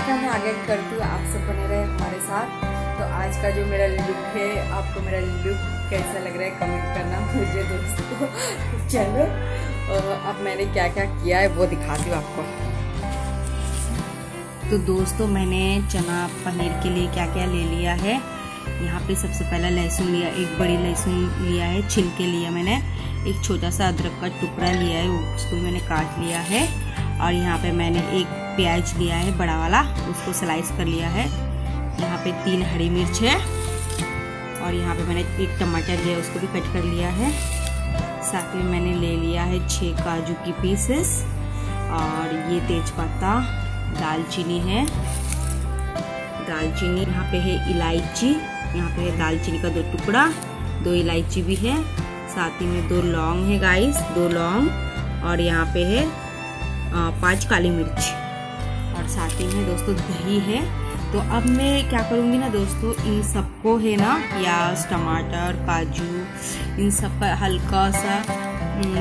कि मैं आगे करती हूँ, आप सब बने रहे हमारे साथ। तो आज का जो मेरा लुक है, आपको मेरा लुक कैसा लग रहा है कमेंट करना मुझे दोस्तों। चलो अब मैंने क्या क्या किया है वो दिखाती हूँ आपको। तो दोस्तों मैंने चना पनीर के लिए क्या क्या ले लिया है। यहाँ पे सबसे पहला लहसुन लिया, एक बड़ी लहसुन लिया है, छिलके लिया मैंने। एक छोटा सा अदरक का टुकड़ा लिया है, उसको मैंने काट लिया है। और यहाँ पे मैंने एक प्याज लिया है बड़ा वाला, उसको स्लाइस कर लिया है। यहाँ पे 3 हरी मिर्च है और यहाँ पे मैंने एक टमाटर लिया, उसको भी कट कर लिया है। साथ में मैंने ले लिया है 6 काजू की पीसेस और ये तेजपत्ता, दालचीनी है, दालचीनी यहाँ पे है, इलायची यहाँ पे है, दालचीनी का 2 टुकड़ा, 2 इलायची भी है, साथ ही में 2 लौंग है गाइस, 2 लौंग, और यहाँ पे है 5 काली मिर्च, और साथ ही में दोस्तों दही है। तो अब मैं क्या करूँगी ना दोस्तों, इन सबको है ना प्याज, टमाटर, काजू, इन सब का हल्का सा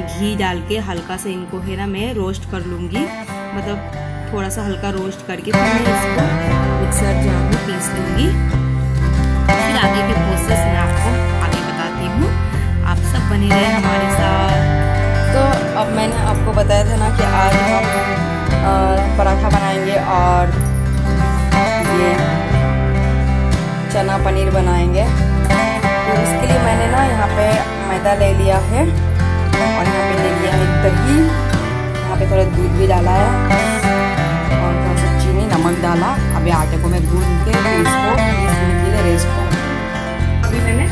घी डाल के हल्का सा इनको है ना मैं रोस्ट कर लूँगी, मतलब थोड़ा सा हल्का रोस्ट करके फिर मैं इसको मिक्सर जार में पीस लूँगी। फिर आगे की प्रोसेस मैं आपको आगे बताती हूँ, आप सब बने रहे हमारे साथ। तो अब मैंने आपको बताया था ना कि आज हम पराठा बनाएंगे और ये चना पनीर बनाएंगे। तो उसके लिए मैंने ना यहाँ पे मैदा ले लिया है और यहाँ पे ले लिया है दही, यहाँ पे थोड़ा दूध भी डाला है और थोड़ा सा चीनी, नमक डाला। अभी आटे को मैं गूंद के इसको 20 मिनट के लिए रेस्ट करूँ। अभी मैंने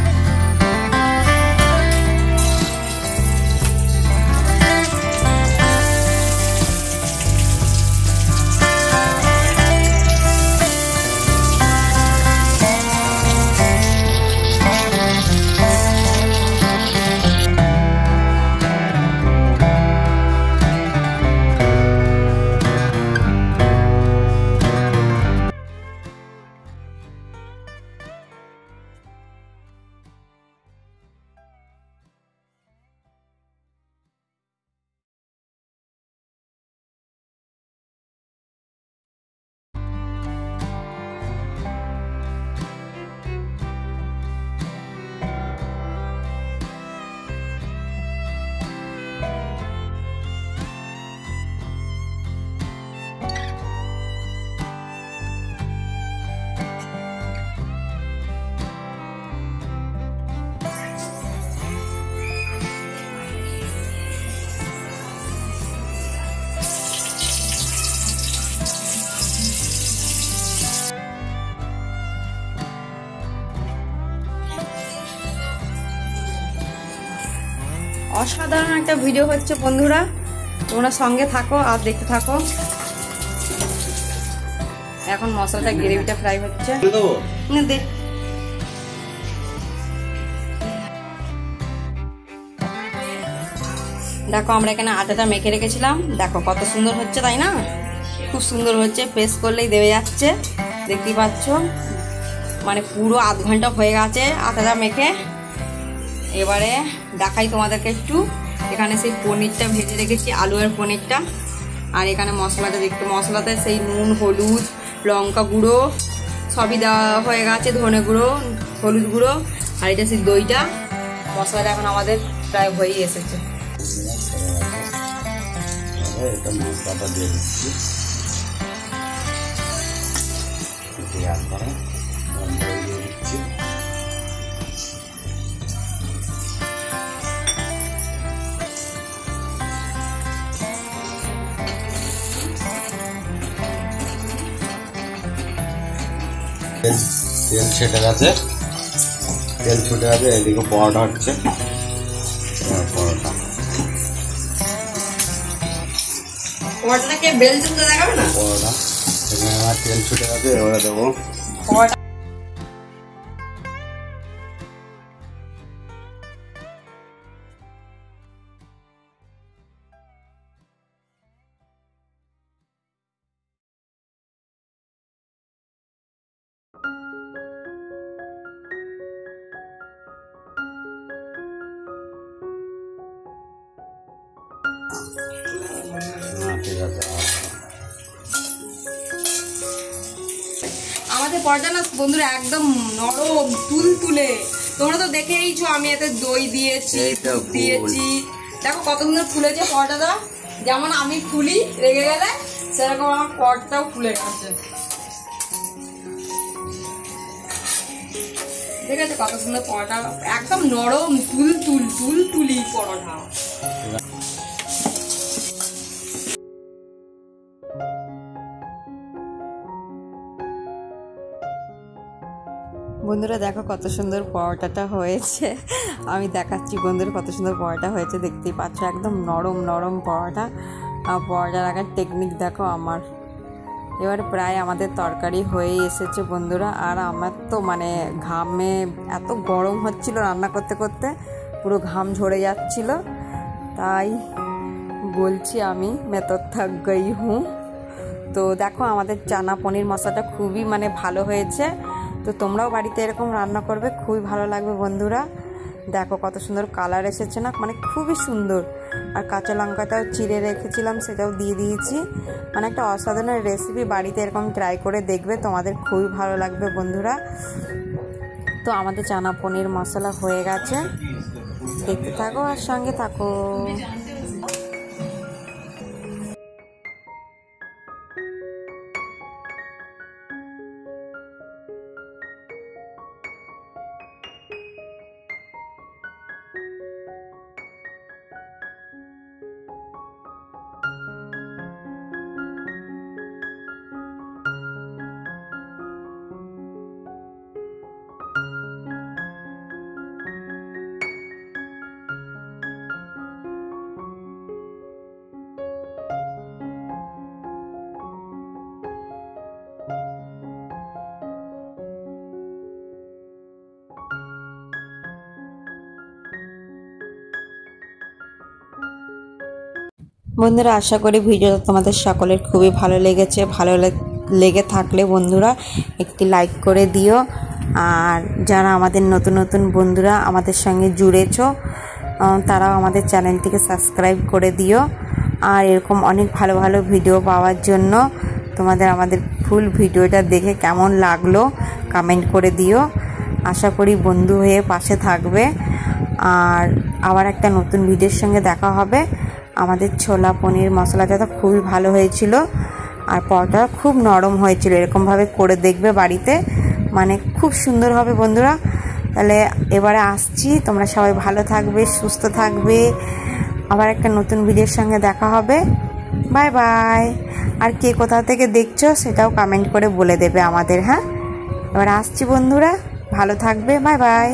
অসাধারণ একটা ভিডিও হচ্ছে বন্ধুরা, তোমরা সঙ্গে থাকো আর দেখতে থাকো। এখন মশলাটা গ্রেভিটা ফ্রাই হচ্ছে, দেখ দেখো আমরা এখানে আটাটা মেখে রেখেছিলাম, দেখো কত সুন্দর হচ্ছে তাই না, খুব সুন্দর হচ্ছে, প্রেস করলেই দেবে যাচ্ছে, দেখতেই পাচ্ছ। মানে পুরো আধ ঘন্টা হয়ে গেছে আটাটা মেখে। এবারে দেখাই তোমাদেরকে একটু, এখানে সেই পনিরটা ভেজে রেখেছি, আলু আর পনিরটা, আর এখানে মশলাটা দেখতে, মশলাতে সেই নুন, হলুদ, লঙ্কা গুঁড়ো সবই দেওয়া হয়ে গেছে, ধনে গুঁড়ো, হলুদ গুঁড়ো, আর এটা সেই দইটা। মশলাটা এখন আমাদের প্রায় হয়েই এসেছে। এটা মশলাটা দিয়ে দিচ্ছি, দেওয়ার পরে দই দিয়ে দিচ্ছি। তেল ছেটে গেছে, তেল ছুটে গেছে, এদিকে পরোটা হচ্ছে, পরোটাকে বেলতে দেখাবে না, পরোটা এখানে আমার তেল ছুটে গেছে, এবারে দেবো পরোটা। ঠিক আছে। পরোটা না বন্ধুরা একদম নরম তুলতুলে। তোমরা তো দেখেইছো আমি এতে দই দিয়েছি, দিয়েছি। দেখো কত সুন্দর ফুলেছে পরোটাটা। যেমন আমি ফুলি রেগে গেলে, সেরকম আমার পরোটাটাও ফুলে গেছে। ঠিক আছে, কত সুন্দর পরোটা, একদম নরম তুলতুলি পরোটা। বন্ধুরা দেখো কত সুন্দর পরোটাটা হয়েছে। আমি দেখাচ্ছি বন্ধুরা কত সুন্দর পরোটা হয়েছে, দেখতেই পাচ্ছ একদম নরম পরোটা। পরোটা রাখার টেকনিক দেখো আমার। এবার প্রায় আমাদের তরকারি হয়ে এসেছে বন্ধুরা। আর আমার তো মানে ঘামে এত গরম হচ্ছিল রান্না করতে করতে, পুরো ঘাম ঝরে যাচ্ছিল। তাই বলছি আমি मैं तो थक गई हूँ। তো দেখো আমাদের চানা পনির মশলাটা খুবই মানে ভালো হয়েছে। তো তোমরাও বাড়িতে এরকম রান্না করবে, খুবই ভালো লাগবে বন্ধুরা। দেখো কত সুন্দর কালার এসেছে না, মানে খুবই সুন্দর। আর কাঁচা লঙ্কাটাও চিড়ে রেখেছিলাম, সেটাও দিয়ে দিয়েছি। মানে একটা অসাধারণ রেসিপি, বাড়িতে এরকম ট্রাই করে দেখবে, তোমাদের খুবই ভালো লাগবে বন্ধুরা। তো আমাদের চানা পনির মশলা হয়ে গেছে, দেখতে থাকো আর সঙ্গে থাকো। বন্ধুরা আশা করি ভিডিওটা তোমাদের সকলের খুবই ভালো লেগেছে। ভালো লেগে থাকলে বন্ধুরা একটি লাইক করে দিও। আর যারা আমাদের নতুন বন্ধুরা আমাদের সঙ্গে জুড়েছো, তারাও আমাদের চ্যানেলটিকে সাবস্ক্রাইব করে দিও। আর এরকম অনেক ভালো ভিডিও পাওয়ার জন্য তোমাদের আমাদের ফুল ভিডিওটা দেখে কেমন লাগলো কমেন্ট করে দিও। আশা করি বন্ধু হয়ে পাশে থাকবে। আর আবার একটা নতুন ভিডিওর সঙ্গে দেখা হবে। আমাদের ছোলা পনির মশলাটা তো খুবই ভালো হয়েছিল, আর পরোটা খুব নরম হয়েছিল। এরকমভাবে করে দেখবে বাড়িতে, মানে খুব সুন্দর হবে বন্ধুরা। তাহলে এবারে আসছি, তোমরা সবাই ভালো থাকবে, সুস্থ থাকবে। আবার একটা নতুন ভিডিওর সঙ্গে দেখা হবে। Bye bye. আর কে কোথা থেকে দেখছো সেটাও কমেন্ট করে বলে দেবে আমাদের। হ্যাঁ, এবার আসছি বন্ধুরা, ভালো থাকবে। Bye bye.